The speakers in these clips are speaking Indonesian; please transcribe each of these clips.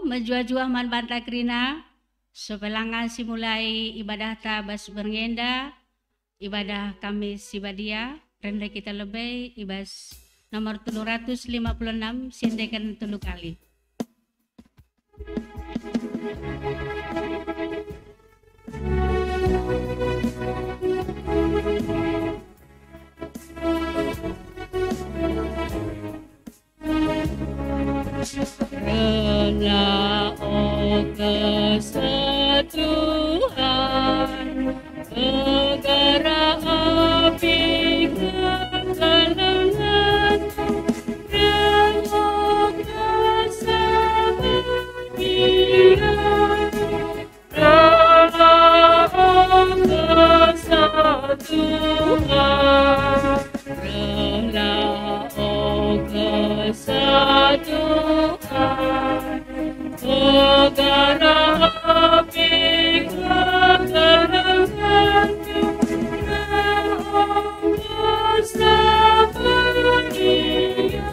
menjua-jua man banta krina, sepelangan simulai ibadah tabas berngenda, ibadah kami sibadia, rendah kita lebih, ibas nomor 756, sindekan 3 kali. Rela o kesatuan, negara api kekalangan, demokrasi kebahagiaan. Rela o kesatuan, rela o kesatuan. Negara api kekalangan, demokrasi kebahagiaan.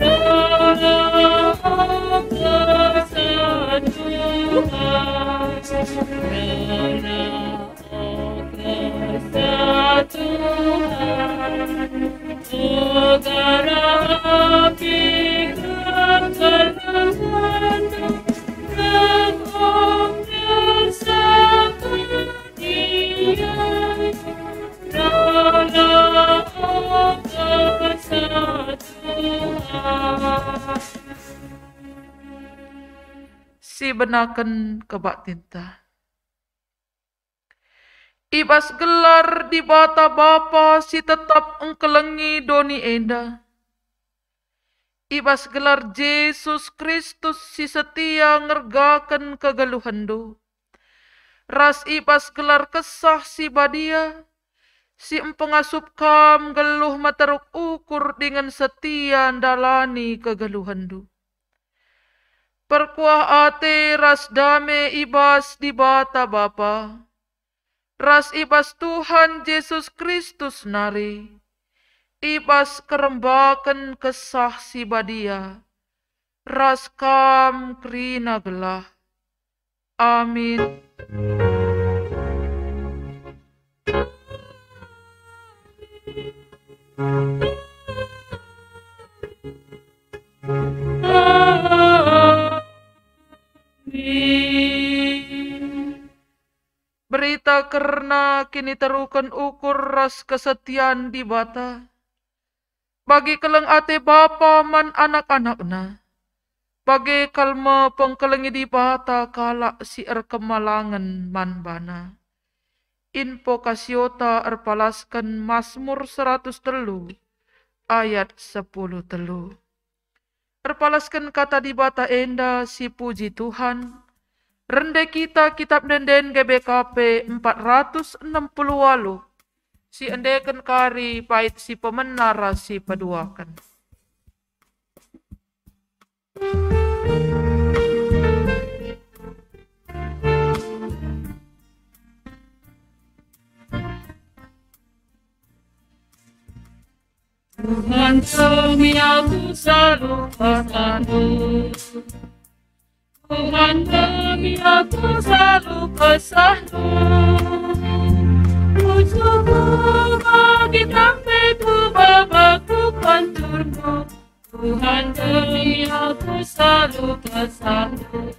Rela o kesatuan, rela o kesatuan. Negara api kekalangan, demokrasi kebahagiaan. Rela o kesatuan. Si benaken kebak tinta. Ibas gelar di bata bapa si tetap engkelengi doni enda. Ibas gelar Yesus Kristus si setia ngergaken kegeluhendo. Ras ibas gelar kesah si badia, si empengasup kam geluh materuk ukur dengan setia dalani kegeluhendo. Perkuah ate ras dame ibas di bata bapa. Ras ibas Tuhan Yesus Kristus nari, ibas kerembaken kesah si badia, ras kam krina gelah. Amin. Berita karena kini terukan ukur ras kesetiaan di bata. Bagi keleng ate bapa man anak-anakna. Bagi kalma pengkelengi di bata kalak si kemalangan man bana. Info kasiota erpalaskan Mazmur 103 ayat 10 telu. Erpalaskan kata di bata enda si puji Tuhan. Rende kita kitab denden GBKP 468. Si endeken kari pait si pemenara si peduakan. Tuhan demi aku selalu padamu. Tuhan demi aku selalu kesahmu. Pujumu bagi tampeku babaku panturmu. Tuhan demi aku selalu kesahmu.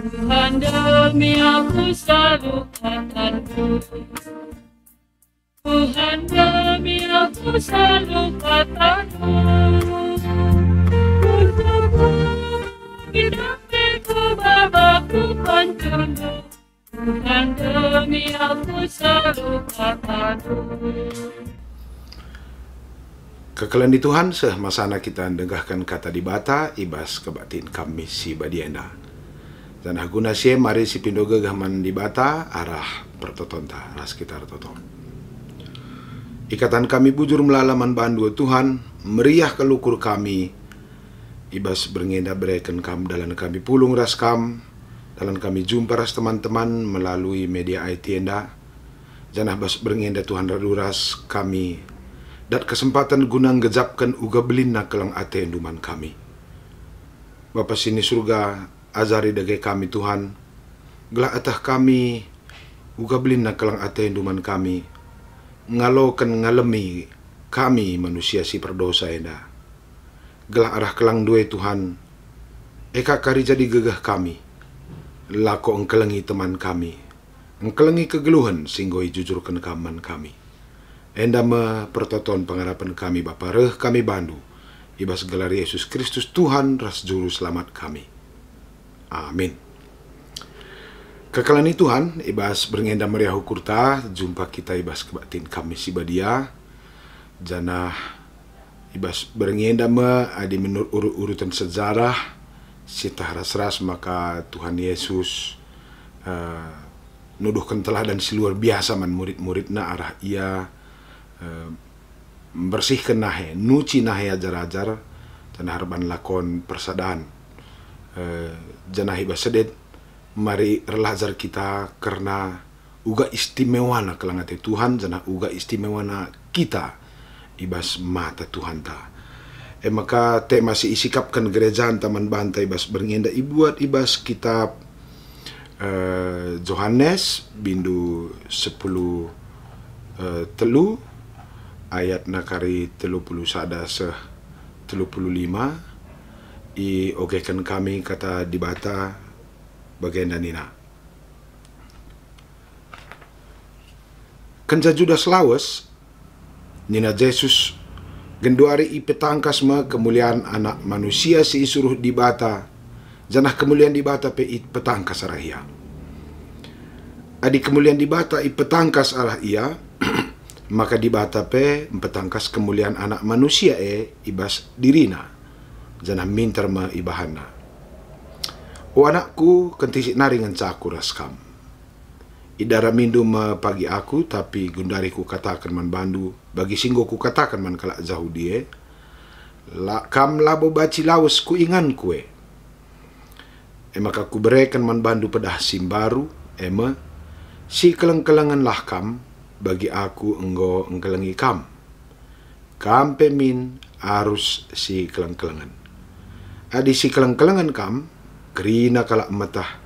Tuhan demi aku selalu kataku. Tuhan demi aku selalu kataku. Untukku hidupku babaku panturmu. Tuhan demi aku selalu kataku. Kekelan di Tuhan semasana kita dengahkan kata di bata ibas kebatin kami si badienda. Dan aguna sie mari si pindoga gaman di bata arah pertotonta ras kita toton. Ikatan kami bujur melalaman bandu Tuhan, meriah kelukur kami, ibas berngenda bereken kam dalam kami pulung ras kam, dalam kami jumpa ras teman-teman melalui media IT enda, Janah bas berngenda Tuhan raduras kami, dat kesempatan guna ngejapkan uga belina kelang ate enduman kami. Bapa sini surga, azari dage kami Tuhan, gelah atah kami uga belina kelang ate enduman kami, ngalokan ngalemi kami manusia si perdosa enda. Gelah arah kelang due Tuhan, eka kari jadi gegah kami, lako engkelengi teman kami, engkelengi kegeluhan singgoi jujurkan kaman kami. Enda me pertoton pengharapan kami Bapa reh kami bandu, ibas gelar Yesus Kristus Tuhan ras juru selamat kami. Amin. Kekalani Tuhan, ibas berngenda meriah hukurta, jumpa kita ibas kebatin kami si badia, janah ibas berngenda me adi menurut urutan sejarah, sita ras-ras maka Tuhan Yesus nuduhkan teladan si luar biasa man murid-muridna arah ia bersihkan nahe, nuci nahe ajar-ajar, dan harban lakon persadaan. Janah ibas sedet, mari relajar kita karena uga istimewana kelangate Tuhan, janah uga istimewana kita ibas mata Tuhan ta. Maka te masih isikapkan gerejaan taman bantai ibas berngenda ibuat ibas kitab Yohanes bindu 10 telu ayat nakari 30 sada seh 35 i ogekan kami kata dibata bagian danina. Kenja Judas lawas nina Yesus genduari i petangkas ma kemuliaan anak manusia si suruh dibata janah kemuliaan dibata pe i petangkas arah ia. Adi kemuliaan dibata i petangkas arah ia maka dibata pe petangkas kemuliaan anak manusia ibas dirina janah minter ma ibahana. O anakku kentisik naringan caku raskam. Idara mindu ma pagi aku tapi gundari ku katakan man bandu bagi singgo ku katakan man kalak jauh die. Kam labo baci lawas ku ingan kue. Maka ku berikan man bandu pedah simbaru si keleng-kelengan lah kam bagi aku enggo engkelengi kam. Kam pemin arus si keleng-kelengan. Adi si keleng-kelengan kam kerina kalak metah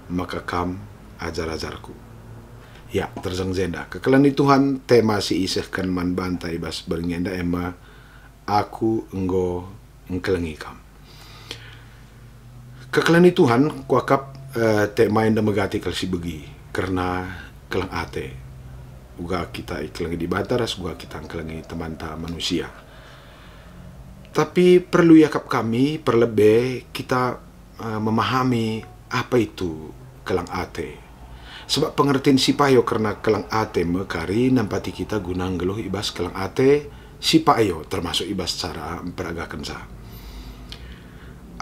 maka kam ajar-ajarku. Ya, terzang zenda. Kekelani Tuhan tema si isehkan man bantai bas berngenda aku enggo engkelengi kam. Kekelani Tuhan kuakap tema yang megati kalsi begi karena kelang ate. Uga kita iklengi di bataras, uga kita engkelengi teman ta manusia. Tapi perlu yakap kami perlebih kita memahami apa itu kelang ate. Sebab pengertian sipayo karena kelang ate mekari nampati kita gunang geluh ibas kelang ate sipayo termasuk ibas cara memperagakan sa.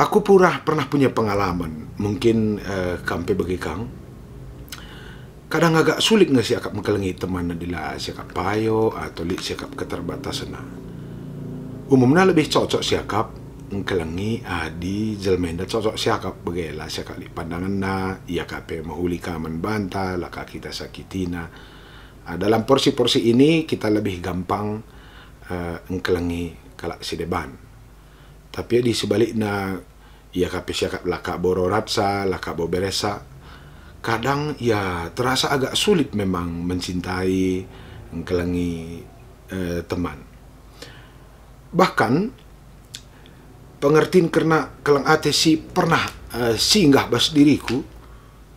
Aku pernah punya pengalaman mungkin kampe bagi kang. Kadang agak sulit nggak siakap mengkelengi teman dila siakap payo atau li siakap keterbatasan. Umumnya lebih cocok siakap ngkelengi adi jelmenda cocok siakap begela siakap li pandangan na ia kape mahuli kaman banta laka kita sakitina. Dalam porsi-porsi ini kita lebih gampang ngkelengi kalak sideban. Tapi di sebaliknya ia kape siakap laka bororatsa laka boberesa kadang ya terasa agak sulit memang mencintai ngkelengi teman. Bahkan pengertian karena kelang ate si pernah singgah bas diriku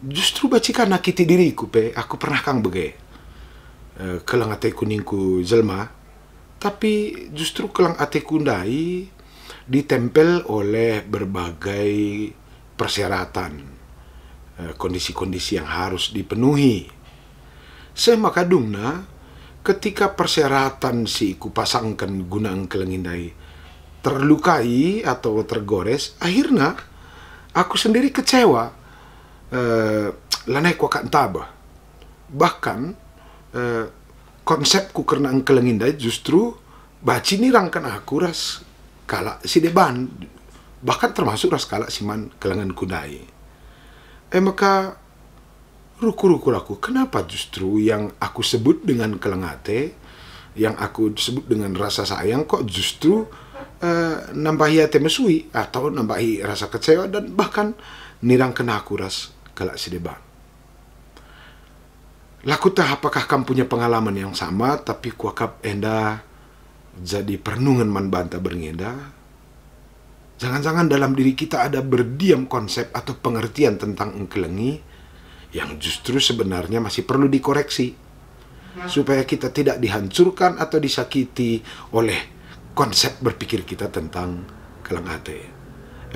justru bacikan nakiti diriku pe aku pernah kang bege kelang ate kuningku jelma tapi justru kelang ate kundai ditempel oleh berbagai persyaratan kondisi-kondisi yang harus dipenuhi. Semakadungna ketika persyaratan si ku pasangkan guna kelengindai terlukai atau tergores, akhirnya aku sendiri kecewa. Lanai ku akan tabah. Bahkan konsepku karena engkelengindai justru baci nirangkan aku ras kala si deban. Bahkan termasuk ras kala siman kelengan kudai. Maka ruku-ruku aku, kenapa justru yang aku sebut dengan kelengate, yang aku sebut dengan rasa sayang, kok justru nambahi hati mesui, atau nambahi rasa kecewa, dan bahkan nirang kena aku ras kelak sidebang. Laku tah apakah kamu punya pengalaman yang sama, tapi kuakap enda jadi perenungan man banta berngenda. Jangan-jangan dalam diri kita ada berdiam konsep atau pengertian tentang engkelengi yang justru sebenarnya masih perlu dikoreksi, supaya kita tidak dihancurkan atau disakiti oleh konsep berpikir kita tentang kelengate.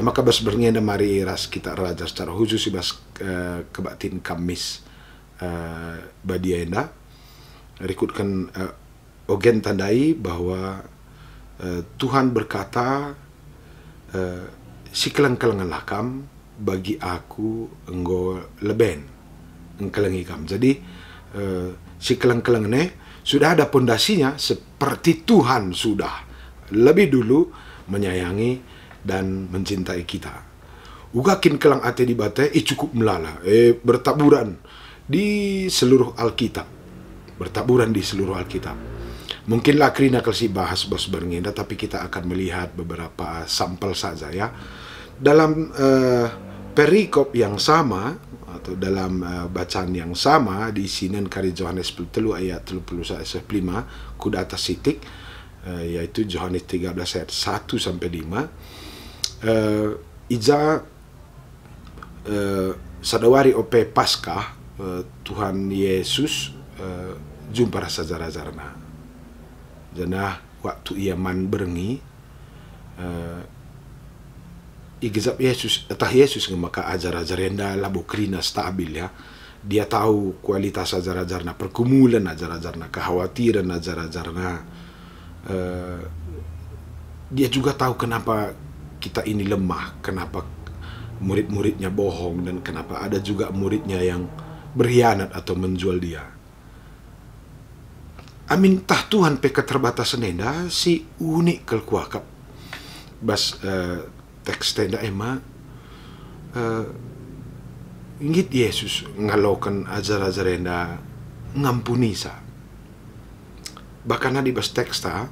Maka bas berngenda mari ras kita raja secara khusus bas kebatin Kamis badienda rikutkan ogen tandai bahwa Tuhan berkata, si keleng-kelengan lakam bagi aku enggo leben engkelengi kam. Jadi si keleng-kelengan sudah ada pondasinya, seperti Tuhan sudah lebih dulu menyayangi dan mencintai kita. Ugakin kelang ate di bate cukup melala bertaburan di seluruh Alkitab. Bertaburan di seluruh Alkitab. Mungkinlah Krina kasih bahas bos berngenda, tapi kita akan melihat beberapa sampel saja ya. Dalam perikop yang sama atau dalam bacaan yang sama di Sinen kari Yohanes 10 ayat 31 5 kuda atas sitik, yaitu Yohanes 13 ayat 1 sampai 5. Ija sadawari ope Paskah Tuhan Yesus jumpa rasa jara-jarna. Janah waktu ia man berengi igezap Yesus, etah Yesus maka ajar-ajarenda labu krina stabil ya. Dia tahu kualitas ajar-ajarna, pergumulan ajar-ajarna, kekhawatiran ajar-ajarna. Dia juga tahu kenapa kita ini lemah, kenapa murid-muridnya bohong, dan kenapa ada juga muridnya yang berkhianat atau menjual dia. Amin tah Tuhan pe keterbatasan enda si unik kelkuakap bas teks tenda ema ingit Yesus ngalokan ajar-ajar enda ngampuni sa. Bahkan di bas teks ta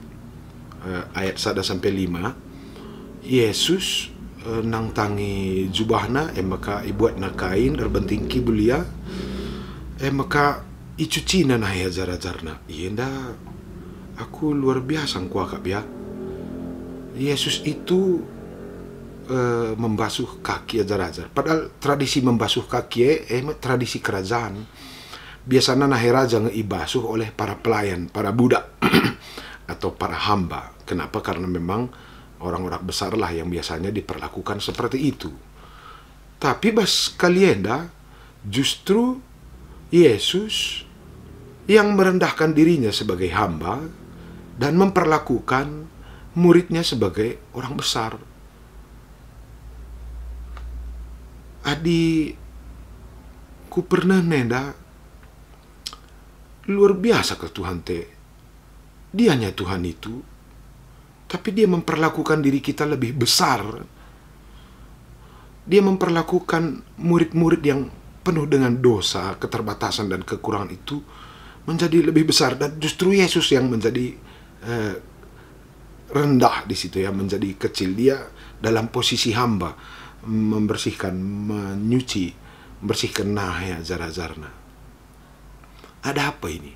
ayat 1 sampai 5 Yesus nang tangi jubahna maka ibuat na kain erbentingki belia maka icuci na nahi ajar-ajarna. Iya aku luar biasa kuakap ya. Yesus itu membasuh kaki ajar-ajar. Padahal tradisi membasuh kaki tradisi kerajaan. Biasanya nahi raja ngeibasuh oleh para pelayan, para budak atau para hamba. Kenapa? Karena memang orang-orang besar lah yang biasanya diperlakukan seperti itu. Tapi bas kalian justru Yesus yang merendahkan dirinya sebagai hamba dan memperlakukan muridnya sebagai orang besar. Adi ku pernah nenda luar biasa ke Tuhan te. Dianya Tuhan itu, tapi dia memperlakukan diri kita lebih besar. Dia memperlakukan murid-murid yang penuh dengan dosa, keterbatasan dan kekurangan itu menjadi lebih besar, dan justru Yesus yang menjadi rendah di situ ya, menjadi kecil. Dia dalam posisi hamba membersihkan, menyuci, membersihkan ya ajar-ajarna. Ada apa ini?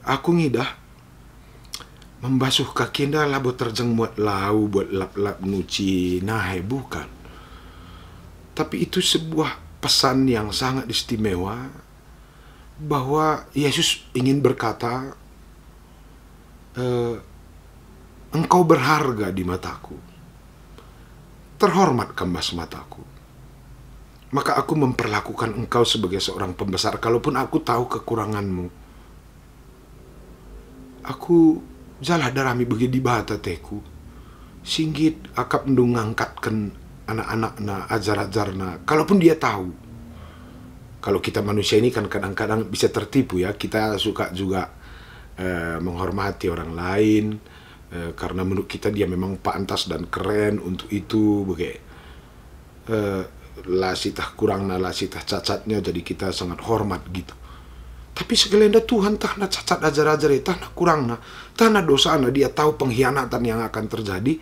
Aku ngidah membasuh kaki nda lah buat terjeng buat lau, buat lap-lap nyuci bukan. Tapi itu sebuah pesan yang sangat istimewa, bahwa Yesus ingin berkata, engkau berharga di mataku, terhormat kembas mataku, maka aku memperlakukan engkau sebagai seorang pembesar, kalaupun aku tahu kekuranganmu. Aku jalah darami bagi di bata teku, singgit akap ngangkatkan anak-anakna, ajar-ajarna, kalaupun dia tahu. Kalau kita manusia ini kan kadang-kadang bisa tertipu ya, kita suka juga menghormati orang lain karena menurut kita dia memang pantas dan keren untuk itu, lah sitah kurangna, lah sitah cacatnya, jadi kita sangat hormat gitu. Tapi sekelenda Tuhan tah na cacat ajar-ajar, tah na kurangna, tah na dosana, dia tahu pengkhianatan yang akan terjadi,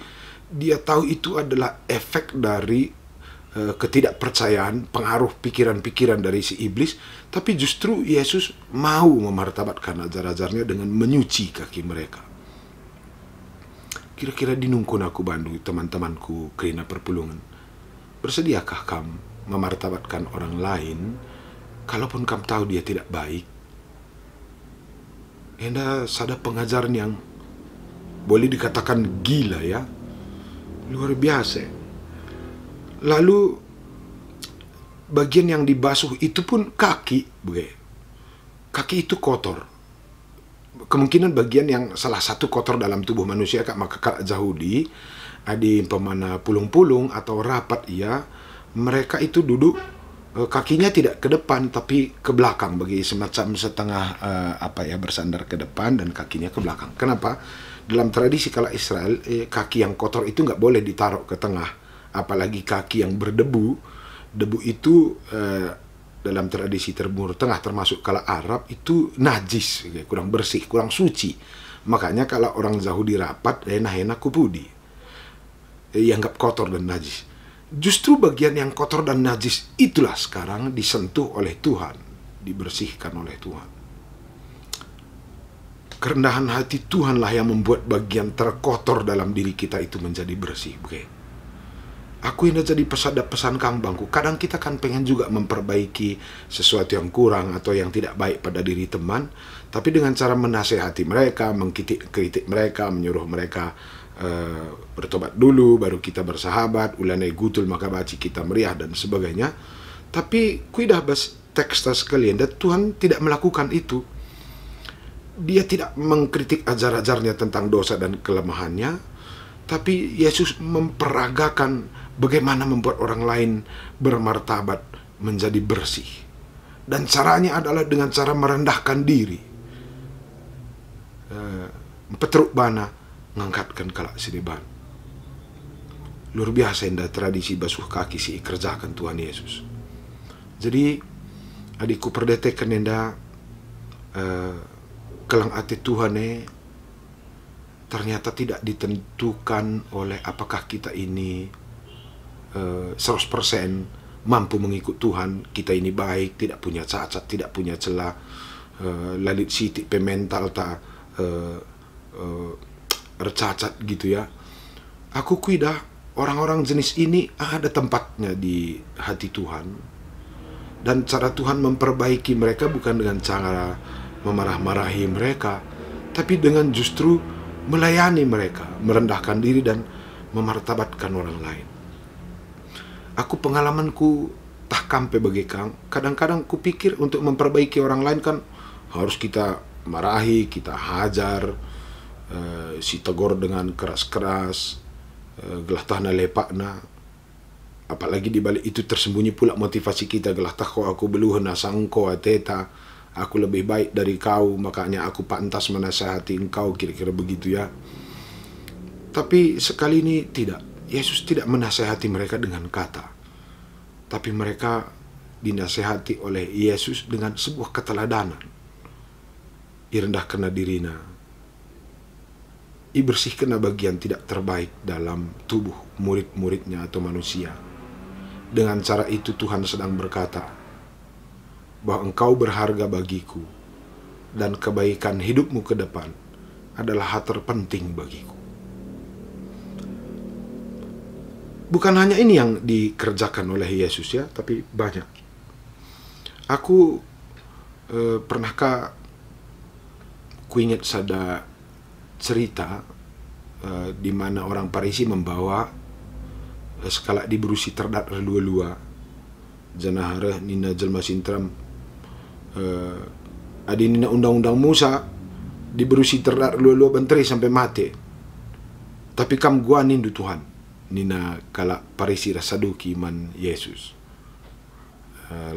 dia tahu itu adalah efek dari ketidakpercayaan, pengaruh pikiran-pikiran dari si iblis. Tapi justru Yesus mau memartabatkan ajar-ajarnya dengan menyuci kaki mereka. Kira-kira dinungkun aku bandu teman-temanku kerana perpulungan. Bersediakah kamu memartabatkan orang lain kalaupun kamu tahu dia tidak baik? Enda sada pengajaran yang boleh dikatakan gila ya, luar biasa. Lalu bagian yang dibasuh itu pun kaki, kaki itu kotor. Kemungkinan bagian yang salah satu kotor dalam tubuh manusia, maka kalau Yahudi ada pemana pulung-pulung atau rapat ya, mereka itu duduk kakinya tidak ke depan tapi ke belakang, bagi semacam setengah bersandar ke depan dan kakinya ke belakang. Kenapa? Dalam tradisi kala Israel kaki yang kotor itu nggak boleh ditaruh ke tengah, apalagi kaki yang berdebu. Debu itu dalam tradisi Timur Tengah termasuk kala Arab itu najis, kurang bersih, kurang suci. Makanya kalau orang Yahudi rapat enak-enak kupudi dianggap kotor dan najis. Justru bagian yang kotor dan najis itulah sekarang disentuh oleh Tuhan, dibersihkan oleh Tuhan. Kerendahan hati Tuhanlah yang membuat bagian terkotor dalam diri kita itu menjadi bersih. Aku ini jadi pesan kang bangku. Kadang kita kan pengen juga memperbaiki sesuatu yang kurang atau yang tidak baik pada diri teman, tapi dengan cara menasehati mereka, mengkritik mereka, menyuruh mereka bertobat dulu, baru kita bersahabat, ulanai gutul maka baci kita meriah dan sebagainya. Tapi kuidah bas teksta sekalian, dan Tuhan tidak melakukan itu. Dia tidak mengkritik ajar-ajarnya tentang dosa dan kelemahannya, tapi Yesus memperagakan bagaimana membuat orang lain bermartabat, menjadi bersih. Dan caranya adalah dengan cara merendahkan diri. Petruk bana, ngangkatkan kalak sideban. Luar biasa indah tradisi basuh kaki si kerjakan Tuhan Yesus. Jadi, adikku perdetekan indah kelang ati Tuhan ternyata tidak ditentukan oleh apakah kita ini 100% mampu mengikut Tuhan, kita ini baik, tidak punya cacat, tidak punya celah, lalit sitik pemental tak recacat gitu ya. Aku kuidah orang-orang jenis ini ada tempatnya di hati Tuhan, dan cara Tuhan memperbaiki mereka bukan dengan cara memarah-marahi mereka, tapi dengan justru melayani mereka, merendahkan diri dan memartabatkan orang lain. Aku pengalamanku tak kampe bagi kang. Kadang-kadang ku pikir untuk memperbaiki orang lain kan harus kita marahi, kita hajar, si tegur dengan keras-keras, gelatahna lepakna. Apalagi di balik itu tersembunyi pula motivasi kita, gelatah kau aku beluhna sangko ateta, aku lebih baik dari kau, makanya aku pantas menasihati engkau, kira-kira begitu ya. Tapi sekali ini tidak. Yesus tidak menasihati mereka dengan kata, tapi mereka dinasihati oleh Yesus dengan sebuah keteladanan. Irendahkanlah dirina, ibersihkanlah bagian tidak terbaik dalam tubuh murid-muridnya atau manusia. Dengan cara itu Tuhan sedang berkata bahwa engkau berharga bagiku dan kebaikan hidupmu ke depan adalah hal terpenting bagiku. Bukan hanya ini yang dikerjakan oleh Yesus ya, tapi banyak. Aku pernahkah kuingat sada cerita di mana orang Parisi membawa sekala diberusi terdat relua-lua janahara nina jelma sintram adi nina undang-undang Musa diberusi terdat relua-lua benteri sampai mati, tapi kam gua nindu Tuhan nina kala Parisi rasaduki man Yesus.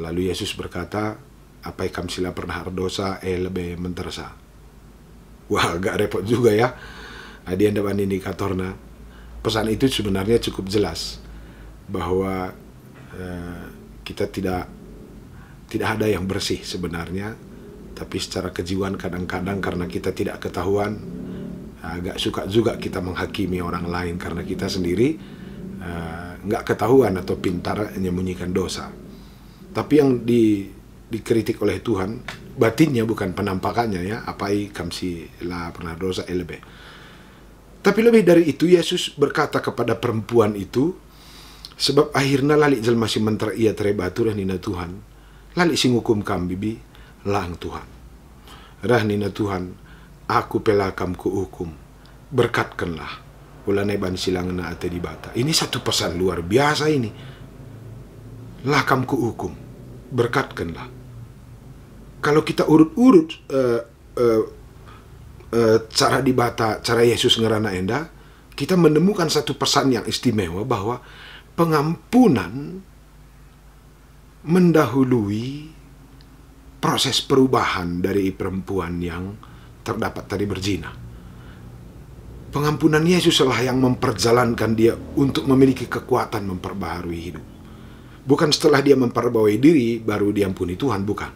Lalu Yesus berkata, apa kam sila pernah berdosa lebih mentersa. Wah, agak repot juga ya. Dia dapat indikatornya. Pesan itu sebenarnya cukup jelas bahwa kita tidak ada yang bersih sebenarnya, tapi secara kejiwaan kadang-kadang karena kita tidak ketahuan, agak suka juga kita menghakimi orang lain karena kita sendiri nggak ketahuan atau pintar menyembunyikan dosa. Tapi yang dikritik oleh Tuhan batinnya, bukan penampakannya ya. Apai kamsi la pernah dosa elebe. Tapi lebih dari itu, Yesus berkata kepada perempuan itu, sebab akhirnya lali jelma si mentera ia terebatur nina Tuhan, lali sing hukum kam bibi lang Tuhan. Rah nina Tuhan, aku pelakam ku hukum, berkatkanlah ulane ban silangan ate di bata. Ini satu pesan luar biasa ini. Lakam ku hukum, berkatkanlah. Kalau kita urut-urut cara dibata, cara Yesus ngerana enda, kita menemukan satu pesan yang istimewa bahwa pengampunan mendahului proses perubahan dari perempuan yang terdapat tadi berzina. Pengampunan Yesus lah yang memperjalankan dia untuk memiliki kekuatan memperbaharui hidup. Bukan setelah dia memperbaharui diri baru diampuni Tuhan, bukan.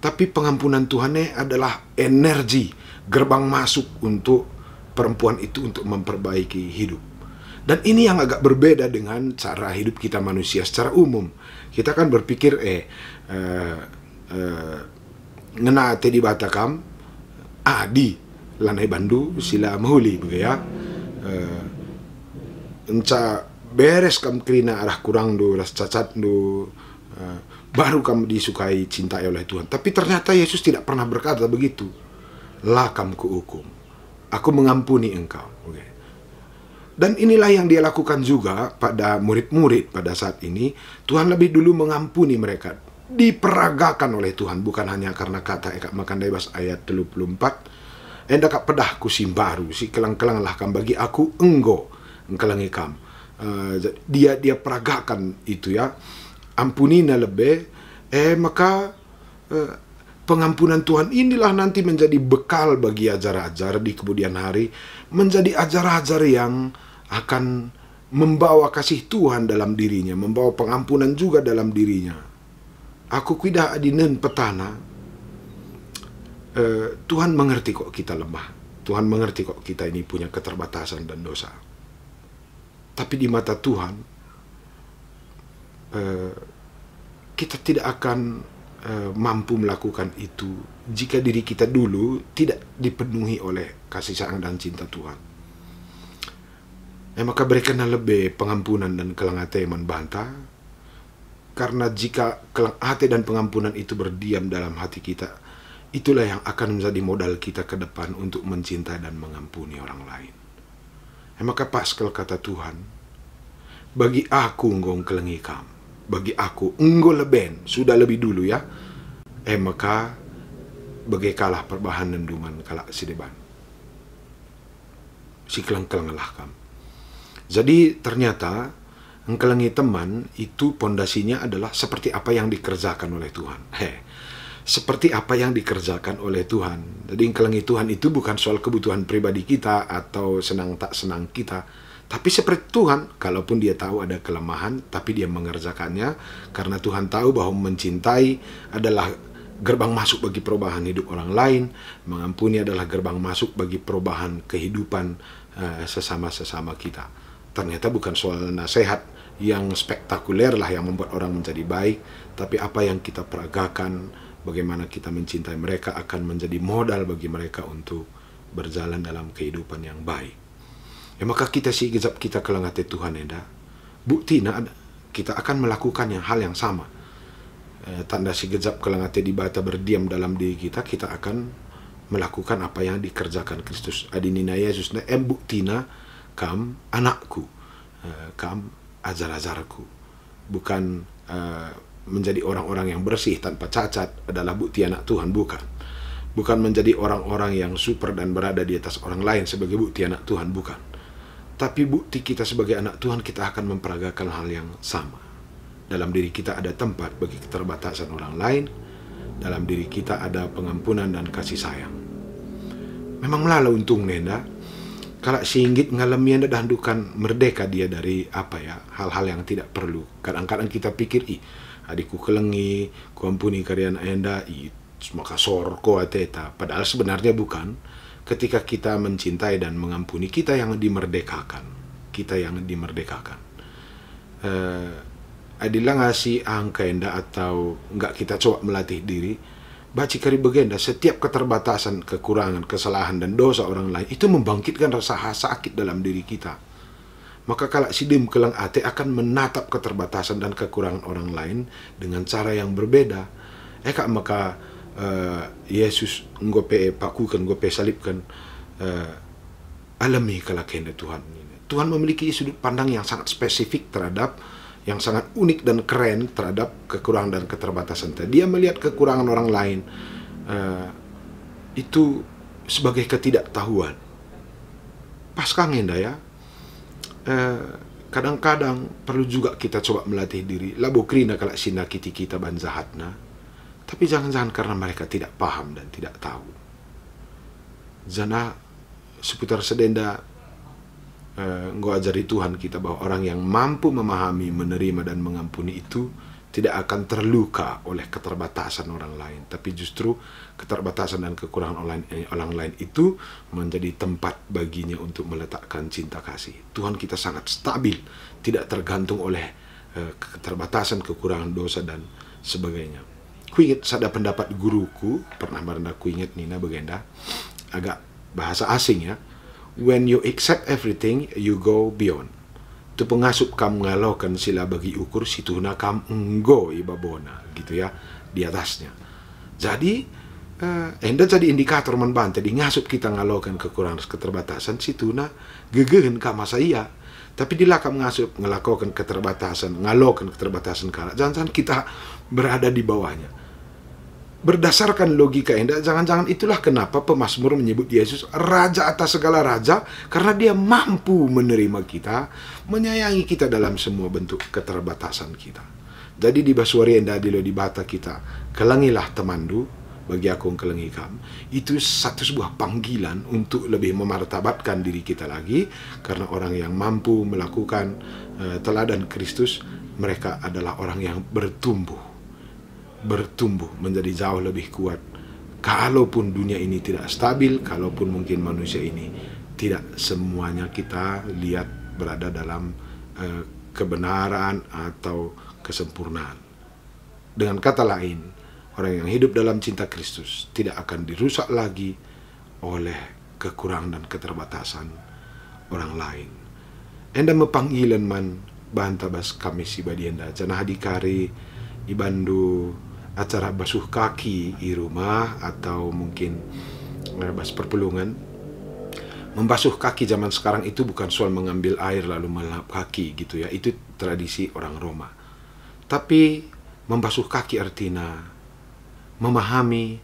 Tapi pengampunan Tuhan adalah energi, gerbang masuk untuk perempuan itu untuk memperbaiki hidup. Dan ini yang agak berbeda dengan cara hidup kita manusia secara umum. Kita kan berpikir, ngena te di batakam, di lanai bandu sila mahuli, begitu ya. Enca beres kam krina arah kurang do, ras cacat do, baru kamu disukai, cintai oleh Tuhan. Tapi ternyata Yesus tidak pernah berkata begitu. Lakam ku hukum, aku mengampuni engkau. Okay. Dan inilah yang dia lakukan juga pada murid-murid pada saat ini. Tuhan lebih dulu mengampuni mereka, diperagakan oleh Tuhan, bukan hanya karena kata makan daibas ayat 34. Enda kak pedah ku simbaru, si kelang-kelang lah kam bagi aku enggo engkelangi kam. Dia peragakan itu ya. Ampunina lebih, maka pengampunan Tuhan inilah nanti menjadi bekal bagi ajar-ajar di kemudian hari, menjadi ajar-ajar yang akan membawa kasih Tuhan dalam dirinya, membawa pengampunan juga dalam dirinya. Aku kuida adinen petana, Tuhan mengerti kok kita lemah, Tuhan mengerti kok kita ini punya keterbatasan dan dosa. Tapi di mata Tuhan, kita tidak akan mampu melakukan itu jika diri kita dulu tidak dipenuhi oleh kasih sayang dan cinta Tuhan. Maka berikanlah lebih pengampunan dan kelang hati membantah, karena jika kelang hati dan pengampunan itu berdiam dalam hati kita, itulah yang akan menjadi modal kita ke depan untuk mencintai dan mengampuni orang lain. Maka pascal kata Tuhan, bagi aku nggong kelengi kam, bagi aku enggo leben, sudah lebih dulu ya. Maka bagai kalah perbahan nenduman kalak sideban. Si kelang-kelang lah kam. Jadi ternyata engkelengi teman itu pondasinya adalah seperti apa yang dikerjakan oleh Tuhan. Seperti apa yang dikerjakan oleh Tuhan. Jadi engkelengi Tuhan itu bukan soal kebutuhan pribadi kita atau senang tak senang kita. Tapi seperti Tuhan, kalaupun dia tahu ada kelemahan, tapi dia mengerjakannya karena Tuhan tahu bahwa mencintai adalah gerbang masuk bagi perubahan hidup orang lain, mengampuni adalah gerbang masuk bagi perubahan kehidupan sesama-sesama kita. Ternyata bukan soal nasihat yang spektakuler lah yang membuat orang menjadi baik, tapi apa yang kita peragakan, bagaimana kita mencintai mereka akan menjadi modal bagi mereka untuk berjalan dalam kehidupan yang baik. Maka kita sigezap kita kelang hati Tuhan enda, bukti kita akan melakukan hal yang sama. Tanda sigezap kelang hati dibata berdiam dalam diri kita, kita akan melakukan apa yang dikerjakan Kristus adinina Yesus. Buktina kam anakku, kam ajar-ajarku. Bukan menjadi orang-orang yang bersih tanpa cacat adalah bukti anak Tuhan, bukan. Bukan menjadi orang-orang yang super dan berada di atas orang lain sebagai bukti anak Tuhan, bukan. Tapi bukti kita sebagai anak Tuhan, kita akan memperagakan hal yang sama. Dalam diri kita ada tempat bagi keterbatasan orang lain. Dalam diri kita ada pengampunan dan kasih sayang. Memang melalui untung nenda, Kalau singgit ngalami anda dandukan merdeka dia dari apa ya, hal-hal yang tidak perlu. Kadang-kadang kita pikir, adikku kelengi, ku ampuni karyan anda, maka sorko ateta. Padahal sebenarnya bukan. Ketika kita mencintai dan mengampuni, kita yang dimerdekakan. Kita yang dimerdekakan. Adilah ngasih angka anda atau enggak kita coba melatih diri. Baci kari begenda, setiap keterbatasan, kekurangan, kesalahan, dan dosa orang lain itu membangkitkan rasa sakit dalam diri kita. Maka kalau sidim kelang ate akan menatap keterbatasan dan kekurangan orang lain dengan cara yang berbeda. Maka Yesus ngope pakukan, ngope salibkan, alami kalakian Tuhan. Tuhan memiliki sudut pandang yang sangat spesifik terhadap, yang sangat unik dan keren terhadap kekurangan dan keterbatasan. Dia melihat kekurangan orang lain itu sebagai ketidaktahuan. Pasca ngenda ya, kadang-kadang perlu juga kita coba melatih diri. Labokrina kalau sinakiti kita banzahatna, tapi jangan-jangan karena mereka tidak paham dan tidak tahu. Jana seputar sedenda engkau ajari Tuhan kita bahwa orang yang mampu memahami, menerima, dan mengampuni itu tidak akan terluka oleh keterbatasan orang lain. Tapi justru keterbatasan dan kekurangan orang lain itu menjadi tempat baginya untuk meletakkan cinta kasih. Tuhan kita sangat stabil, tidak tergantung oleh keterbatasan, kekurangan, dosa, dan sebagainya. Ku ingat ada pendapat guruku, pernah ku ingat Nina Begenda, agak bahasa asing ya. When you accept everything, you go beyond. Tu pengasup kam ngalokan sila bagi ukur, situna kam enggo ibabona, gitu ya, di atasnya. Jadi, enda jadi indikator membantu, di ngasup kita ngalokan kekurangan keterbatasan, situna gegehen kama saya. Tapi di lakam ngasup ngelakukan keterbatasan, ngalokan keterbatasan kala, jangan-jangan kita berada di bawahnya. Berdasarkan logika enda, jangan-jangan itulah kenapa pemazmur menyebut Yesus Raja atas segala raja, karena dia mampu menerima kita, menyayangi kita dalam semua bentuk keterbatasan kita. Jadi di basuari enda dilo di bata kita, kelengilah temandu, bagi aku kelengi kam. Itu satu sebuah panggilan untuk lebih memartabatkan diri kita lagi, karena orang yang mampu melakukan teladan Kristus, mereka adalah orang yang bertumbuh menjadi jauh lebih kuat. Kalaupun dunia ini tidak stabil, kalaupun mungkin manusia ini tidak semuanya kita lihat berada dalam kebenaran atau kesempurnaan. Dengan kata lain, orang yang hidup dalam cinta Kristus tidak akan dirusak lagi oleh kekurangan dan keterbatasan orang lain. Enda mepanggilan man bantabas kami si badienda janah hadikari ibandu acara basuh kaki di rumah atau mungkin bas perpelungan. Membasuh kaki zaman sekarang itu bukan soal mengambil air lalu melap kaki gitu ya, itu tradisi orang Roma. Tapi membasuh kaki artinya memahami,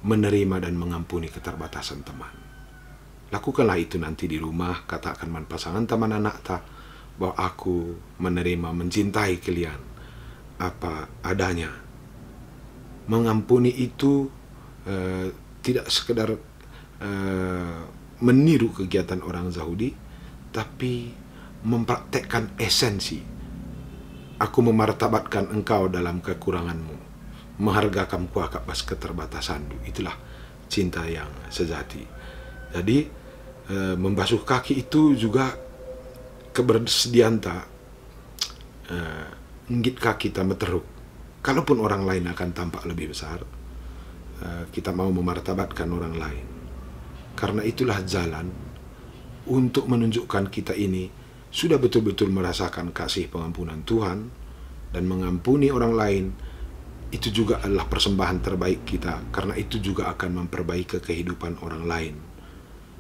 menerima, dan mengampuni keterbatasan teman. Lakukanlah itu nanti di rumah, katakan man pasangan teman anak ta bahwa aku menerima, mencintai kalian apa adanya. Mengampuni itu tidak sekedar meniru kegiatan orang Yahudi, tapi mempraktekkan esensi. Aku memartabatkan engkau dalam kekuranganmu, menghargakan kuakak pas keterbatasanmu. Itulah cinta yang sejati. Jadi membasuh kaki itu juga kebersediaan nggit kaki kita meteruk. Kalaupun orang lain akan tampak lebih besar, kita mau memartabatkan orang lain. Karena itulah jalan untuk menunjukkan kita ini sudah betul-betul merasakan kasih pengampunan Tuhan dan mengampuni orang lain. Itu juga adalah persembahan terbaik kita, karena itu juga akan memperbaiki kehidupan orang lain.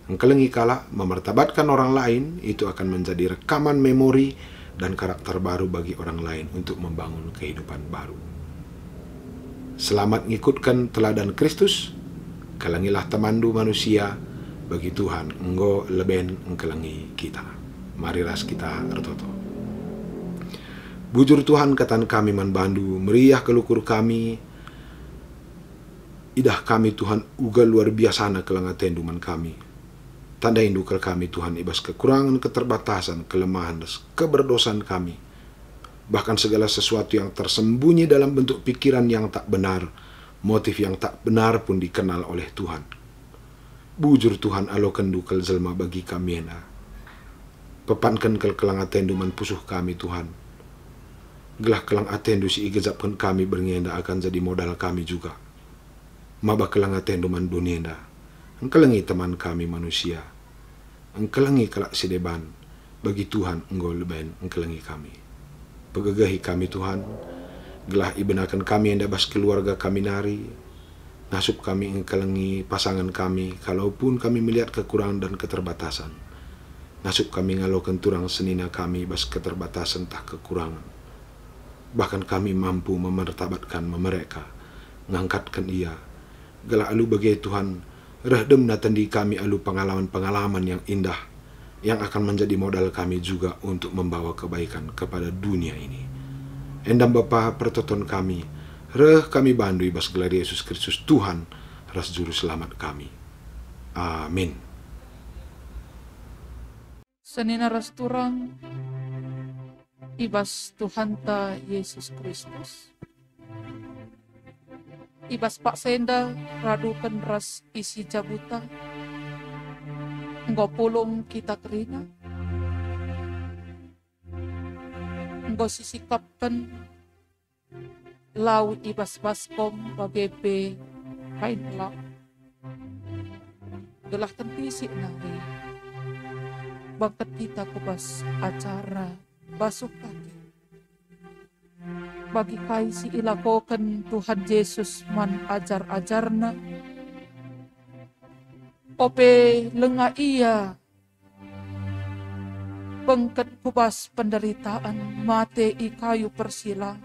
Engkelengi kala memartabatkan orang lain, itu akan menjadi rekaman memori dan karakter baru bagi orang lain untuk membangun kehidupan baru. Selamat ngikutkan teladan Kristus, kelengilah temandu manusia, bagi Tuhan enggo leben engkelengi kita. Mari ras kita ertoto. Bujur Tuhan katan kami man bandu, meriah kelukur kami, idah kami Tuhan uga luar biasa na kelengatendu man kami. Tanda indukal kami Tuhan ibas kekurangan, keterbatasan, kelemahan, keberdosaan kami. Bahkan segala sesuatu yang tersembunyi dalam bentuk pikiran yang tak benar, motif yang tak benar pun dikenal oleh Tuhan. Bujur Tuhan alokan dukal zelma bagi kami na. Pepankan kel kelang atenduman pusuh kami Tuhan. Gelah kelang atendu si igezapkan kami berngenda akan jadi modal kami juga. Maba kelang atenduman dunia. Engkelengi teman kami manusia. Engkelengi kelak sedeban. Bagi Tuhan enggol leben engkelengi kami. Pegagahi kami Tuhan. Gelah ibenakan kami yang dabas keluarga kami nari. Nasup kami engkelengi pasangan kami. Kalaupun kami melihat kekurangan dan keterbatasan. Nasup kami ngalokan turang senina kami bas keterbatasan tak kekurangan. Bahkan kami mampu memertabatkan mereka. Ngangkatkan ia. Gelah alu bagai Tuhan. Rehdem natandi kami alu pengalaman-pengalaman yang indah yang akan menjadi modal kami juga untuk membawa kebaikan kepada dunia ini. Endam Bapa pertoton kami, kami bandui bas gelar Yesus Kristus Tuhan, ras juru selamat kami. Amin. Senina ras turang ibas Tuhan ta Yesus Kristus. Ibas Pak Senda radukan ras isi jabuta. Enggo pulung kita kerina. Enggo sisikapkan lau ibas baskom bagepe kain lau. Gelah tentisi nari. Bangkat kita kubas acara basuh kaki. Bagi kai si ilakokan Tuhan Yesus man ajar-ajarna. Ope lenga ia. Bangkat kubas penderitaan mate i kayu persila.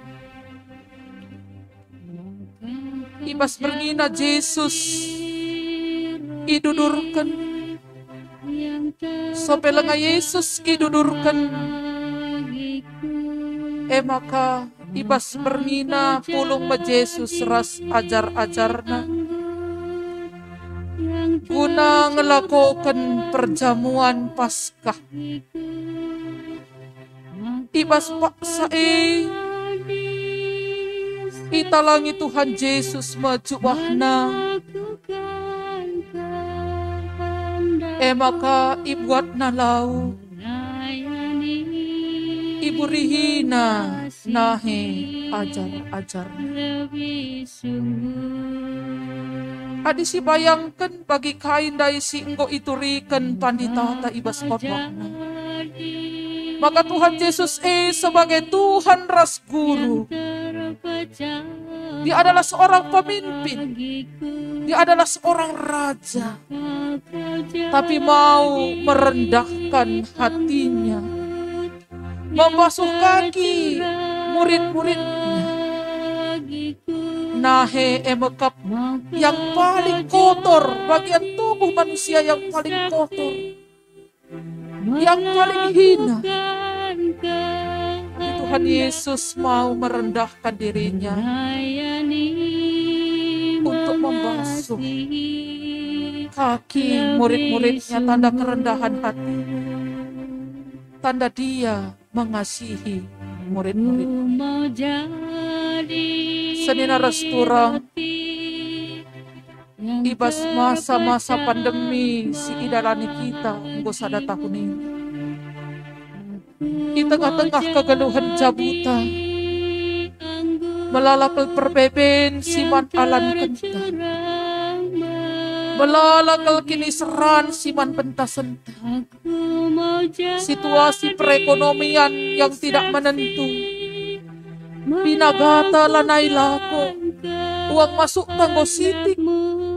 Ibas berngina Yesus idudurkan. Sope lenga Yesus idudurkan. Maka ibas berngina pulung ma Yesus ras ajar-ajarna. Guna ngelakokan perjamuan Paskah. Ibas paksa italangi Tuhan Yesus majubahna. Maka ibuat na lau. Ibu rihina nahe ajar-ajar. Adi si bayangkan bagi kain dari si enggo iturikan panditata ibas khotbahna. Maka Tuhan Yesus sebagai Tuhan ras guru. Dia adalah seorang pemimpin. Dia adalah seorang raja. Tapi mau merendahkan hatinya. Membasuh kaki murid-muridnya. Nahe emekap yang paling kotor, bagian tubuh manusia yang paling kotor, yang paling hina. Tuhan Yesus mau merendahkan dirinya untuk membasuh kaki murid-muridnya, tanda kerendahan hati, tanda dia mengasihi murid-murid. Senina resturang ibas masa-masa pandemi si idalani kita nggo sada tahun ini. Di tengah-tengah kegeluhan jabuta, melalakal perbeben siman alan kenta, melalakal kini seran siman pentasenta. Situasi perekonomian yang tidak menentu, pinagata lanai lako, uang masuk tanggo sitik,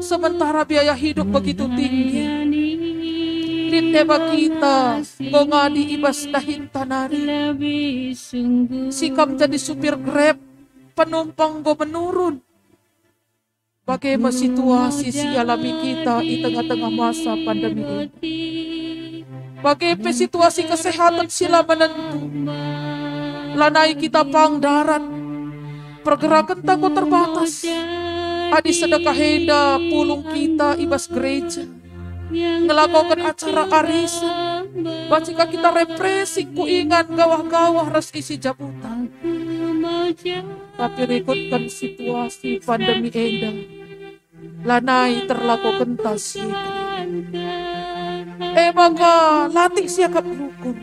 sementara biaya hidup begitu tinggi. Riteba kita ngongadi ibas dahin tanari. Sikap jadi supir Grab, penumpang go menurun. Bagaimana situasi si alami kita di tengah-tengah masa pandemi ini? Bagaimana situasi kesehatan sila menentu? Lanai kita pang darat, pergerakan tanggo terbatas. Adi sedekah henda pulung kita ibas gereja. ngelakukan acara arisan. Bacika kita represi ku ingat gawah-gawah ras isi jabutan. Tapi rekutkan situasi pandemi enda. Lanai terlaku kentas maka latih siakap rukun.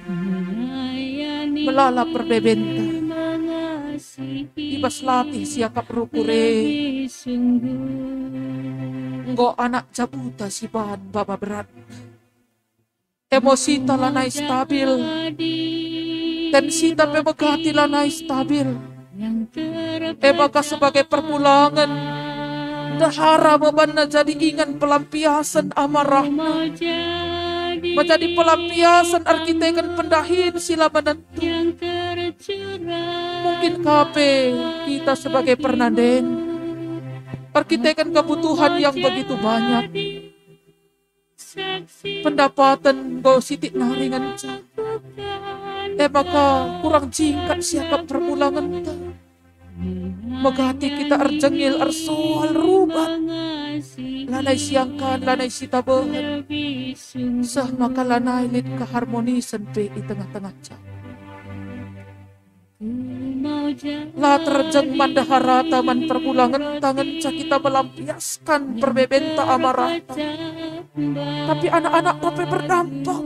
Melala perbebenta. Ibas latih siakap rukure. Nggo anak jabuta si bahan baba berat. Emosi lanai stabil. Tensi tapi megati lanai stabil. Maka sebagai permulangan dahara beban jadi ingan pelampiasan amarah. Menjadi pelampiasan arkitekan pendahin sila menentu. Mungkin kape kita sebagai pernanden arkitekan kebutuhan yang begitu banyak. Pendapatan go sitik naringan maka kurang jingkat siakap permulangan ta. Megati kita arjengil arsoal rubat. Lanai siangkan, lanai sitabahan. Sah maka lanai lit keharmonisan pe di tengah-tengah cak. La terjeng mandaharata man permulangan tangan cak kita melampiaskan perbebenta amarata. Tapi anak-anak tapi berdampak.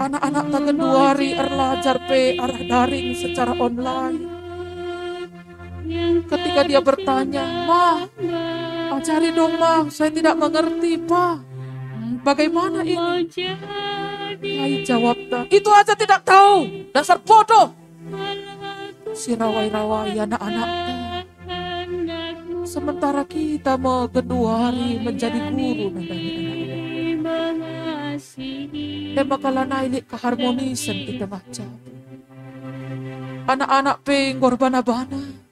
Anak-anak tangan 2 hari erlajar pe arah daring secara online. Ketika dia bertanya, "Ma, ajari dong Ma, saya tidak mengerti Pa. Bagaimana ini?" Ai jawab, "Itu aja tidak tahu, dasar bodoh." Si rawai-rawai anak-anak. Sementara kita mau 2 hari menjadi guru bakalan naik keharmonisan kita baca. Anak-anak pe ngorbana-bana.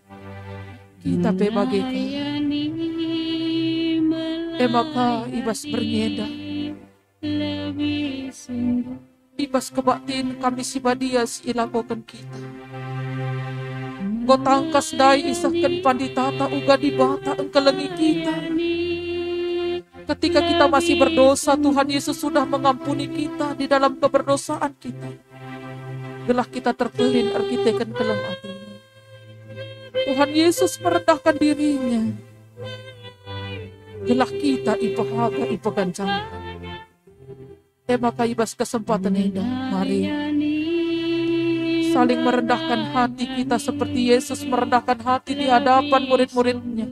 Kita pe bagikan. Maka ibas bernyeda. Ibas kebaktin kami si badias ilakokan kita. Gotangkas dai isahkan panditata uga di bata engkelengi kita. Ketika kita masih berdosa, Tuhan Yesus sudah mengampuni kita di dalam keberdosaan kita. Gelah kita terpelin arkitekan kelam hati. Tuhan Yesus merendahkan dirinya. Gelah kita ipahaga ipaganjangkan. Maka ibas kesempatan indah, mari saling merendahkan hati kita seperti Yesus merendahkan hati di hadapan murid-muridnya.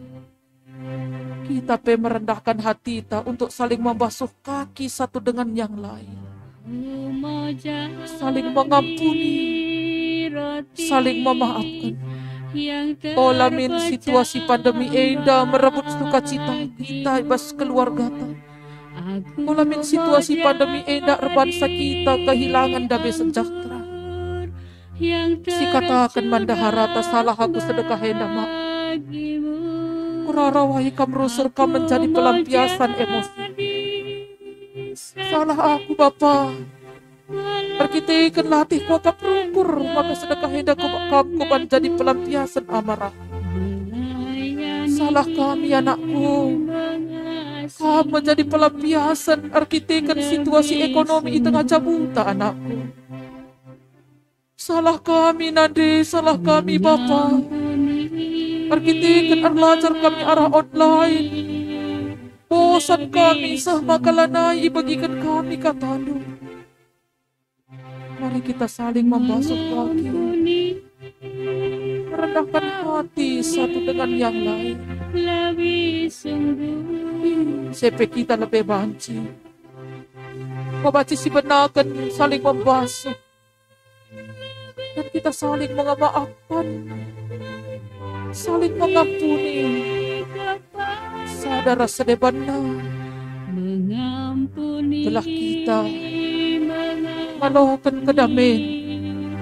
Kita merendahkan hati kita untuk saling membasuh kaki satu dengan yang lain. Saling mengampuni, saling memaafkan. Olamin situasi pandemi enda merebut sukacita kita ibas keluarga ta. Olamin situasi pandemi enda bangsa kita kehilangan damai sejahtera. Si katakan mandaharata salah aku sedekah enda mak. Kurarawai kam rusur kam menjadi pelampiasan emosi. Salah aku Bapa. Arkitekan latih kau kaprukur maka sedekah enda kamu menjadi pelampiasan amarah. Salah kami anakku. Kamu menjadi pelampiasan arkitekan situasi ekonomi di tengah jabuta anakku. Salah kami Nande, salah kami Bapa. Arkitekan arlajar kami arah online. Bosan kami sah makalanai bagikan kami katandu. Mari kita saling membasuh kaki. Merendahkan hati satu dengan yang lain. Sepe kita lebih banci. Membaci si benakan saling membasuh. Dan kita saling memaafkan. Saling mengampuni. Sadara sedebana. Telah kita melakukan kedamaian,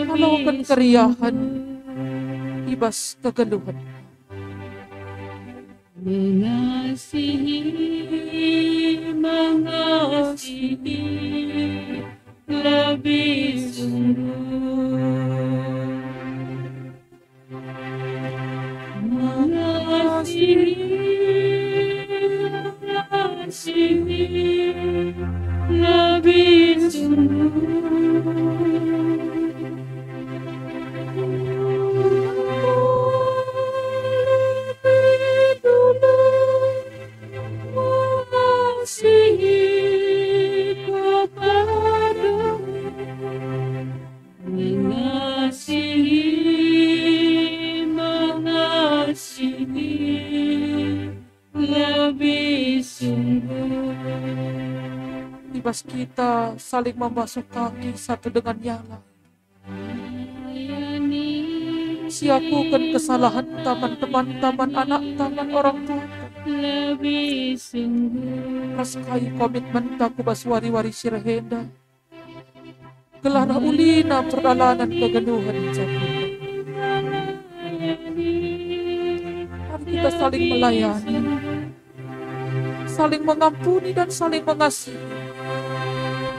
melakukan keriahan, ibas kegeluhan. Mengasihi lebih sungguh. Mengasihi ibas kita saling membasuh kaki satu dengan yang lain. Siakukan kesalahan teman-teman anak taman orang tua. lebih sungguh Raskai komitmen taku baswari-wari sirahenda. Gelana ulina perjalanan kegeluhan jatuh. Mari kita saling melayani, saling mengampuni dan saling mengasihi.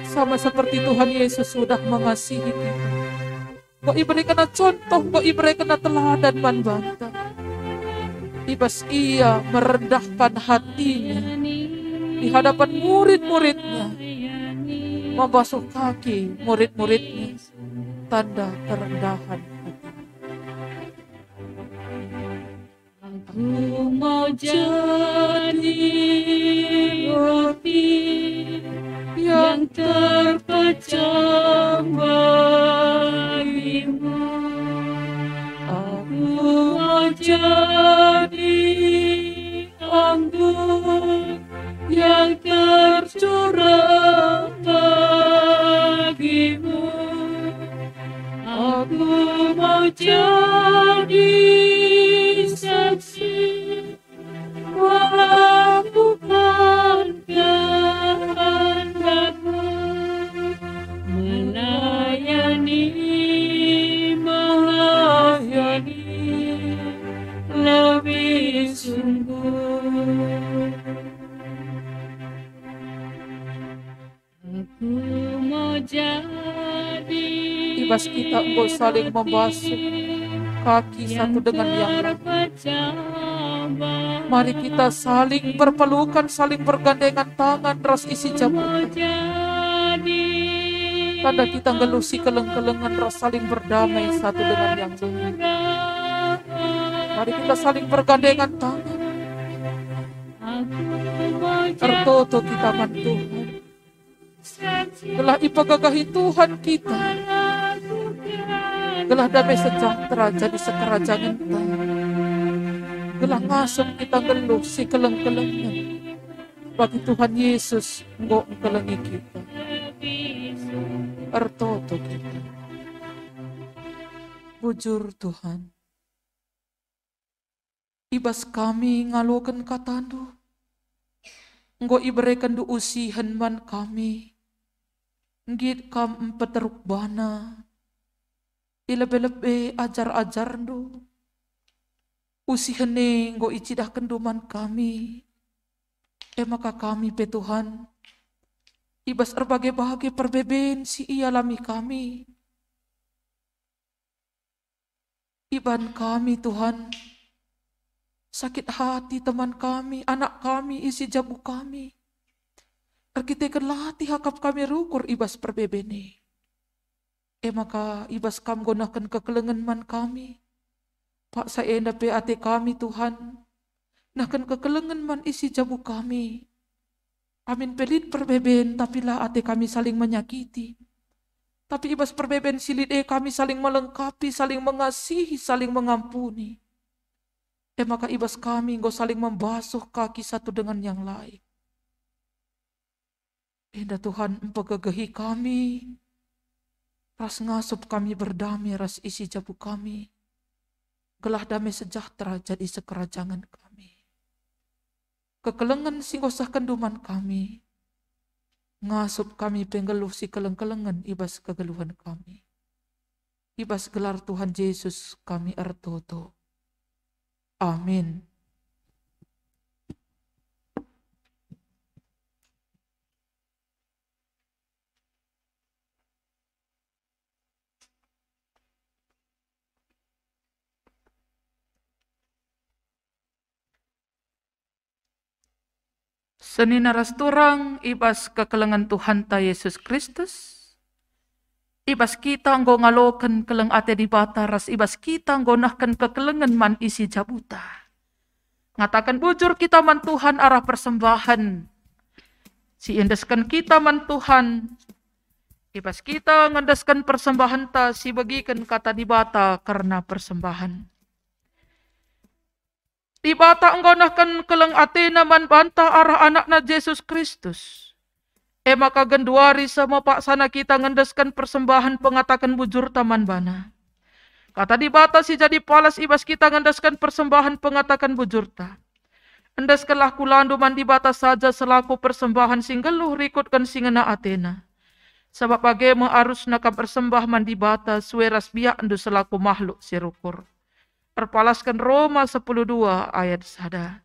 Sama seperti Tuhan Yesus sudah mengasihi kita. Kau iberikan contoh, kau iberikan teladan bantah. Ibas ia merendahkan hatinya di hadapan murid-muridnya, membasuh kaki murid-muridnya, tanda kerendahan hati. Aku mau jadi roti yang terpecah bagimu. Aku mau jadi anggur yang tercurah bagimu. Aku mau jadi saksi melakukan kehendakmu, melayani lebih sungguh. Aku mau jadi Ibas kita engkau saling membasuh kaki satu dengan yang lain. Mari kita saling berpelukan, saling bergandengan tangan, ras isi jabatan. Tanda kita ngelusi keleng-kelengan, ras saling berdamai satu dengan yang lain. Mari kita saling bergandengan tangan. Tertoto kita man Tuhan. Telah ipagagahi Tuhan kita. Gelah damai sejahtera jadi sekerajangan kita. Gelah ngasup kita ngeluh si keleng-kelengan. Bagi Tuhan Yesus engkau kelengi kita. Ertoto kita. Bujur Tuhan. Ibas kami ngalukan katandu. Engkau iberikan du usihan man kami. Ngit kam empeteruk bana. Ilebe-lebe ajar-ajar do. Usihane engkau icidahkan duman kami. Maka kami pe Tuhan. Ibas berbagai-bagai perbeben si ialami kami. Iban kami Tuhan. Sakit hati teman kami, anak kami, isi jabu kami. Kita latih hakap kami rukur ibas perbebene. Maka ibas kam gunakan kekelengan man kami. Pak saya pe ate kami Tuhan. Nakan kekelengan man isi jabu kami. Amin pelit perbeben tapi lah ate kami saling menyakiti. Tapi ibas perbeben silit kami saling melengkapi, saling mengasihi, saling mengampuni. Maka ibas kami engkau saling membasuh kaki satu dengan yang lain. Tuhan empegagahi kami. Ras ngasup kami berdamai, ras isi jabu kami. Gelah damai sejahtera jadi sekerajangan kami. Kekelengan singgosahkan duman kami. Ngasup kami penggeluh si keleng-kelengan ibas kegeluhan kami. Ibas gelar Tuhan Yesus kami ertoto. Amin. Seni naras turang ibas kekelengan Tuhan ta Yesus Kristus. Ibas kita nggo ngaloken keleng ate di bata ras ibas kita nggonahkan kekelengan man isi jabuta. Ngatakan bujur kita man Tuhan arah persembahan. Si indeskan kita man Tuhan. Ibas kita ngandaskan persembahan ta si bagikan kata di bata karena persembahan. Di bata nggonahkan keleng ate naman banta arah anakna Yesus Kristus. maka genduari sama pak sana kita ngendeskan persembahan pengatakan bujur taman bana. Kata dibata si jadi palas ibas kita ngendeskan persembahan pengatakan bujur ta. Endeskanlah kulandu mandi bata saja selaku persembahan singgeluh rikutkan singena Athena. Sebab bagaimana arus naka persembah mandi bata sueras biak endu selaku makhluk sirukur. Terpalaskan Roma 10:2 ayat 1.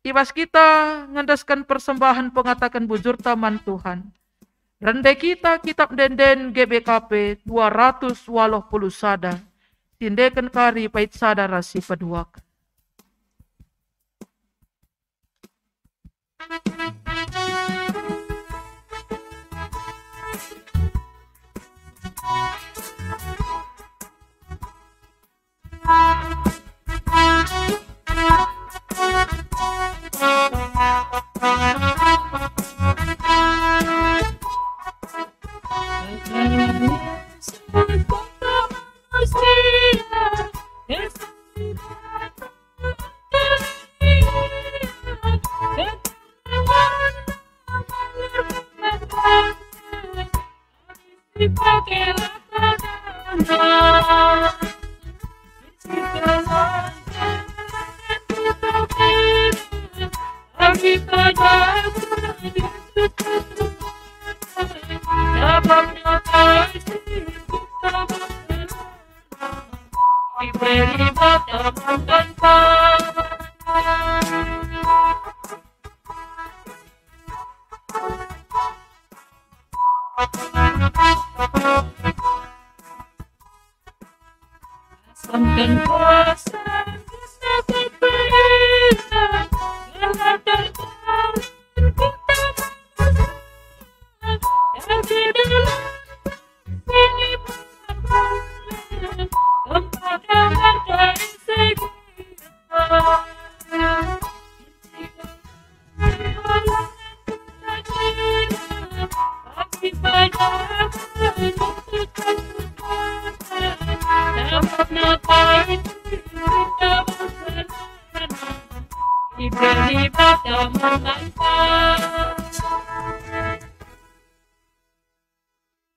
Ibas kita ngendeskan persembahan pengatakan bujur taman Tuhan. Rende kita kitab denden GBKP 280 sada. Tindekan kari pait sada rasi peduak.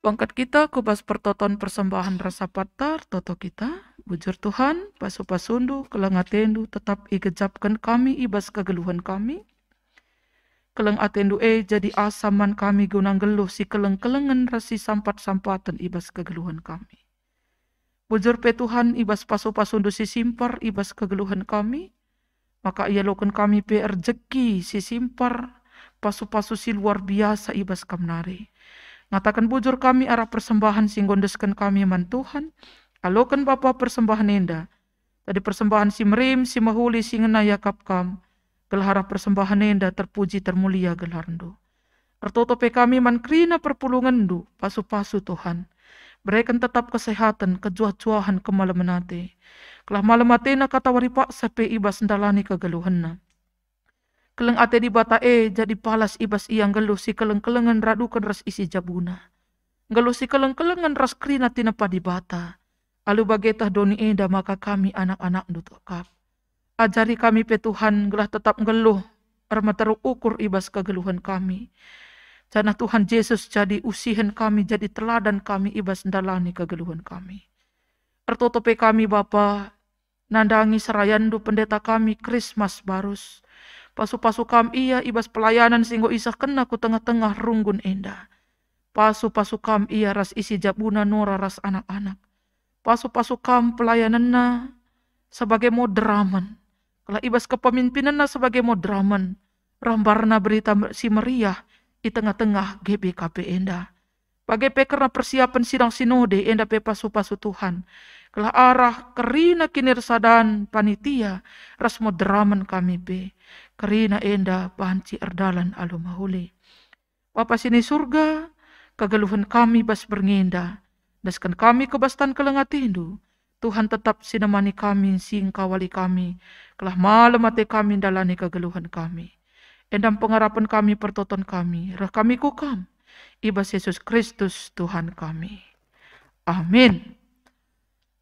Pangkat kita kubas pertoton persembahan rasa patar toto kita bujur Tuhan pasu-pasundu kelengatendu tetap igejapkan kami ibas kegeluhan kami keleng atendu jadi asaman kami gunang geluh si keleng-kelengan rasi sampat-sampatan ibas kegeluhan kami bujur pe Tuhan ibas pasu-pasundu si simpar ibas kegeluhan kami maka ia lokan kami pe rezeki si simpar pasu-pasu si luar biasa ibas kamnari. Ngatakan bujur kami arah persembahan singgondeskan kami man Tuhan. Alokan Bapa persembahan enda. Tadi persembahan si merim, si mahuli, si ngena yakap kam. Gelahara persembahan enda terpuji termulia gelarndo. Tertotope kami man krina perpulungan du. Pasu-pasu Tuhan. Berikan tetap kesehatan, kejuah-juahan kemalamanate. Kelah malamatena kata waripak sape ibas ndalani kegeluhanna. Keleng ate di bata jadi palas ibas iyang geluh si keleng-kelengan radukan ras isi jabuna. Geluh si keleng-kelengan ras krina tinapa di bata. Alu bagetah doni eda maka kami anak-anak nutukap. Ajari kami pe Tuhan gelah tetap geluh. Arma terukur ibas kegeluhan kami. Jana Tuhan Yesus jadi usihan kami, jadi teladan kami ibas ndalani kegeluhan kami. Ertotope kami Bapa, nandangi serayandu pendeta kami Krismas barus. Pasu-pasu kam ia ibas pelayanan singgo isah kena ku tengah-tengah runggun enda. Pasu-pasu kam ia ras isi jabuna nora ras anak-anak. Pasu-pasu kam pelayanan na sebagai modraman. Kalau ibas kepemimpinan na sebagai modraman. Rambarna berita si meriah di tengah-tengah GBKP enda. Bagai pe karena persiapan sidang sinode enda pe pasu-pasu Tuhan. Kelah arah kerina kinirsadan panitia ras modraman kami be. Kerina enda panci erdalan alu mahuli. Bapa sini surga, kegeluhan kami bas berngenda. Daskan kami kebastan kelengatindu. Tuhan tetap sinemani kami, sing kawali kami. Kelah malam mati kami dalani kegeluhan kami. Endam pengharapan kami, pertoton kami. Rah kami kukam. Ibas Yesus Kristus Tuhan kami. Amin.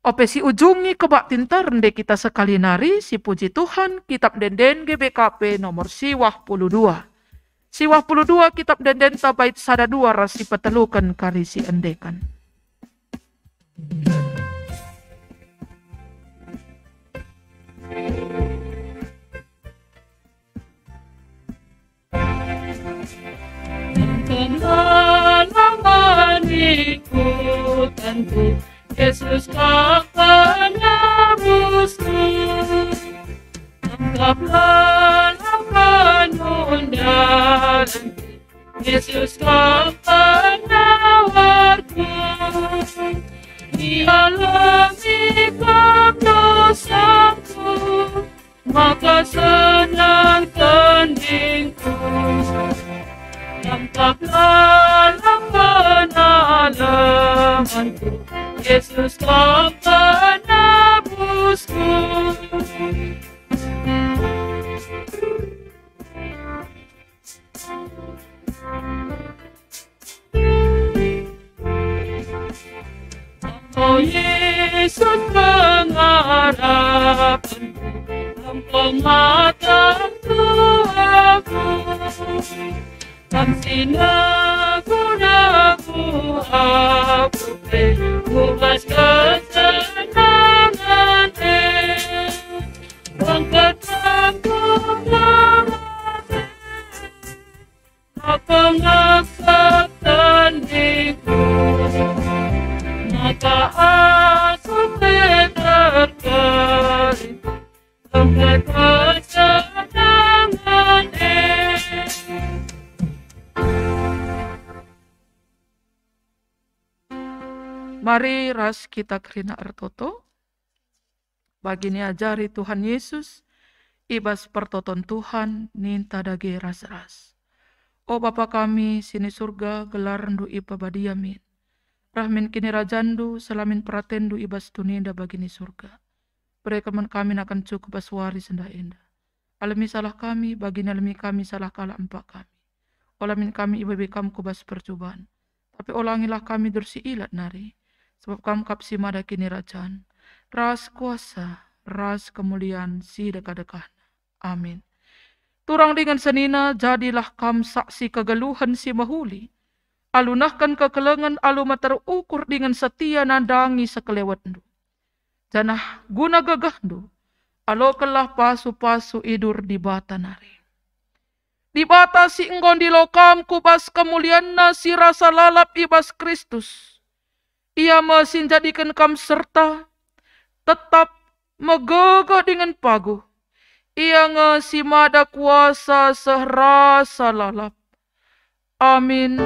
Ope si ujungi kebak tintar rende kita sekali nari si puji Tuhan kitab denden GBKP nomor 52. Siwah 22 kitab dendenta bait sada 2 ras ipetelukan kari si endekan. Ikutanku Yesus kau penebusku, anggaplah langkah undanganku, Yesus kau penawarku. Dia lebihkan dosaku, maka senang tandingku. Angkatlah penalamanku, Yesus kau penebusku. Oh Yesus pengharapanku, Engkau mata Tuhanku. Kamsinaku aku bebas kesenangan angkat aku pengaksa tandingku, maka aku terkali angkat kesenangan. Mari ras kita kerina artoto. Bagini ajari Tuhan Yesus. Ibas pertoton Tuhan ninta dage ras-ras. O Bapa kami sini surga gelar rendu ipa badiamin. Rahmin kini rajandu selamin pratendu ibas tuninda bagini surga. Berekaman kami akan cukup aswari senda enda. Alami salah kami bagini alami kami salah kala empak kami. Olamin kami ibabe kam kubas percobaan. Tapi olangilah kami dursi ilat nari. Sebab kamu kapsi mada kini rajan, ras kuasa, ras kemuliaan si dekat-dekat. Amin. Turang dengan senina, jadilah kam saksi kegeluhan si mahuli. Alunahkan kekelengan alu terukur dengan setia nandangi sekelewatandu. Janah guna gagahdu, alokelah pasu-pasu idur di bata nari. Di bata si enggon di lokam kubas kemuliaan si rasa lalap ibas Kristus. Ia masih jadikan kam serta tetap megegah dengan paguh. Ia ngasi mada kuasa serasa lalap. Amin.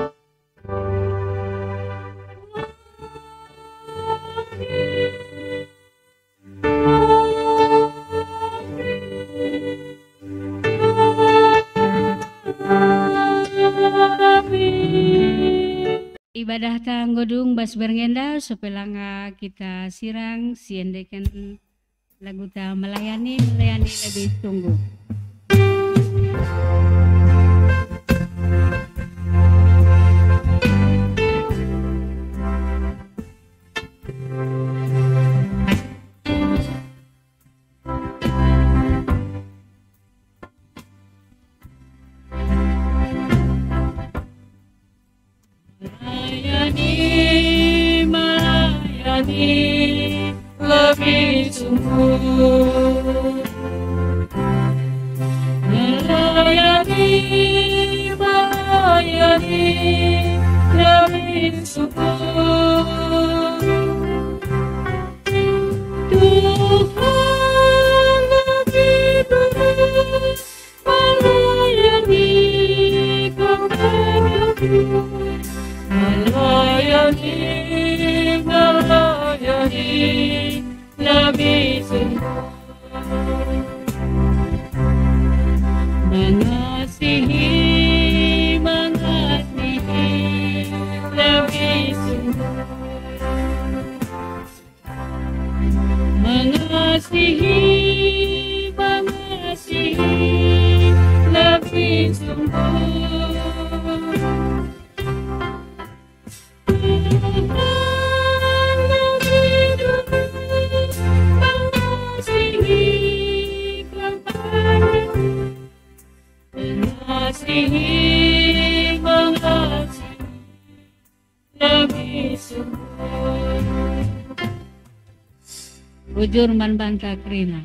Ibadah tanggodung bas berngenda sepelanga kita sirang siendekan lagu ta melayani lebih tunggu. Lebih sungguh melayani lebih sungguh. Tuhan lebih tulus melayani kepadaku, melayani lebih sungguh, mengasihi lebih sungguh, mengasihi lebih sungguh. Mengasihi Ujur man banta krina.